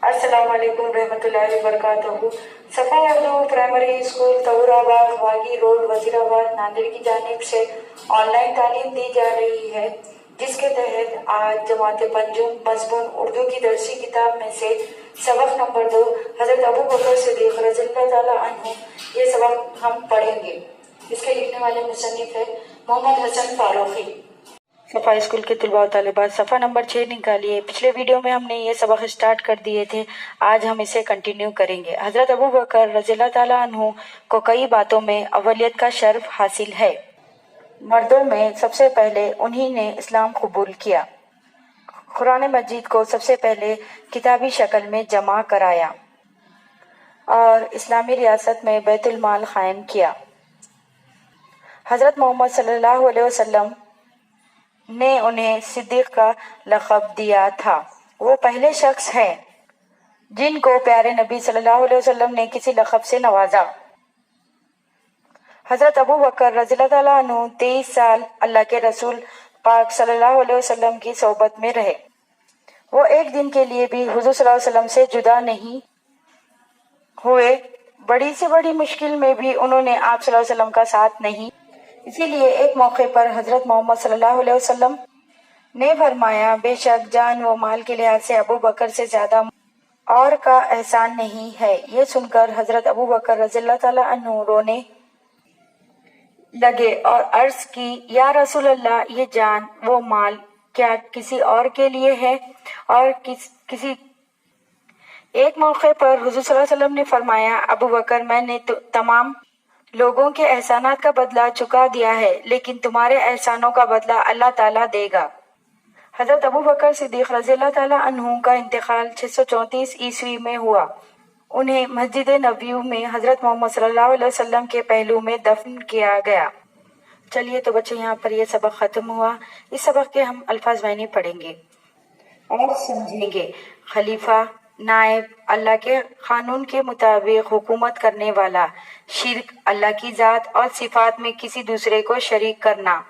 السلام علیکم رحمۃ اللہ وبرکاتہ۔ صفا اردو پرائمری اسکول طورآباد واگی روڈ وزیر آباد ناندیڑ کی جانب سے آن لائن تعلیم دی جا رہی ہے، جس کے تحت آج جماعت پنجم مضمون اردو کی درسی کتاب میں سے سبق نمبر 2 حضرت ابو بکر صدیق رضی اللہ تعالیٰ عنہ یہ سبق ہم پڑھیں گے۔ اس کے لکھنے والے مصنف ہے محمد حسن فاروقی۔ صفا اسکول کے طلباء و طالبات صفحہ نمبر 6 نکالیے۔ پچھلے ویڈیو میں ہم نے یہ سبق اسٹارٹ کر دیے تھے، آج ہم اسے کنٹینیو کریں گے۔ حضرت ابو بکر رضی اللہ تعالیٰ عنہ کو کئی باتوں میں اولیت کا شرف حاصل ہے۔ مردوں میں سب سے پہلے انہی نے اسلام قبول کیا، قرآن مجید کو سب سے پہلے کتابی شکل میں جمع کرایا اور اسلامی ریاست میں بیت المال قائم کیا۔ حضرت محمد صلی اللہ علیہ وسلم نے انہیں صدیق کا لقب دیا تھا۔ وہ پہلے شخص ہیں جن کو پیارے نبی صلی اللہ علیہ وسلم نے کسی لقب سے نوازا۔ حضرت ابو بکر رضی اللہ تعالیٰ عنہ 23 سال اللہ کے رسول پاک صلی اللہ علیہ وسلم کی صحبت میں رہے۔ وہ ایک دن کے لیے بھی حضور صلی اللہ علیہ وسلم سے جدا نہیں ہوئے۔ بڑی سے بڑی مشکل میں بھی انہوں نے آپ صلی اللہ علیہ وسلم کا ساتھ نہیں۔ اسی لیے ایک موقع پر حضرت محمد صلی اللہ علیہ وسلم نے فرمایا، بے شک جان و مال کے لحاظ سے ابو بکر سے زیادہ اور کا احسان نہیں ہے۔ یہ سن کر حضرت ابو بکر رضی اللہ تعالیٰ عنہ رونے لگے اور عرض کی، یا رسول اللہ، یہ جان و مال کیا کسی اور کے لیے ہے؟ اور کسی ایک موقع پر حضور صلی اللہ علیہ وسلم نے فرمایا، ابو بکر، میں نے تمام لوگوں کے احسانات کا بدلہ چکا دیا ہے، لیکن تمہارے احسانوں کا بدلہ اللہ تعالیٰ دے گا۔ حضرت ابو بکر صدیق رضی اللہ تعالیٰ عنہ کا انتقال 634 عیسوی میں ہوا۔ انہیں مسجد نبوی میں حضرت محمد صلی اللہ علیہ وسلم کے پہلو میں دفن کیا گیا۔ چلیے تو بچے، یہاں پر یہ سبق ختم ہوا۔ اس سبق کے ہم الفاظ معنی پڑھیں گے اور سمجھیں گے۔ خلیفہ، نائب، اللہ کے قانون کے مطابق حکومت کرنے والا۔ شرک، اللہ کی ذات اور صفات میں کسی دوسرے کو شریک کرنا۔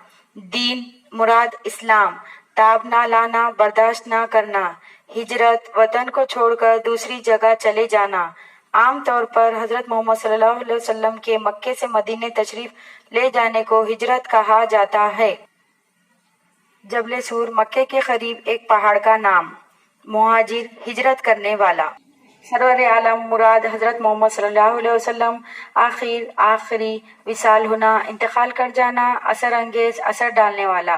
دین، مراد اسلام۔ تاب نہ لانا، برداشت نہ کرنا۔ ہجرت، وطن کو چھوڑ کر دوسری جگہ چلے جانا۔ عام طور پر حضرت محمد صلی اللہ علیہ وسلم کے مکے سے مدینے تشریف لے جانے کو ہجرت کہا جاتا ہے۔ جبل سور، مکے کے قریب ایک پہاڑ کا نام۔ مہاجر، ہجرت کرنے والا۔ سرور عالم، مراد حضرت محمد صلی اللہ علیہ وسلم۔ آخری، وصال ہونا، انتقال کر جانا، اثر انگیز، اثر ڈالنے والا۔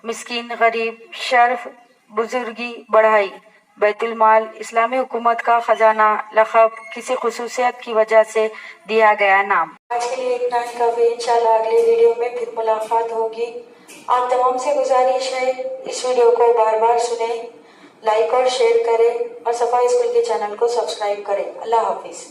مسکین، غریب، شرف، بزرگی، بڑائی۔ بیت المال، اسلامی حکومت کا خزانہ۔ لقب، کسی خصوصیت کی وجہ سے دیا گیا نام۔ آج کے لیے اتنا ہی کافی، انشاءاللہ اگلے ویڈیو میں پھر ملاقات ہوگی۔ آپ تمام سے گزارش ہے اس ویڈیو کو بار بار سنیں، لائک اور شیئر کریں اور صفا اسکول کے چینل کو سبسکرائب کریں۔ اللہ حافظ۔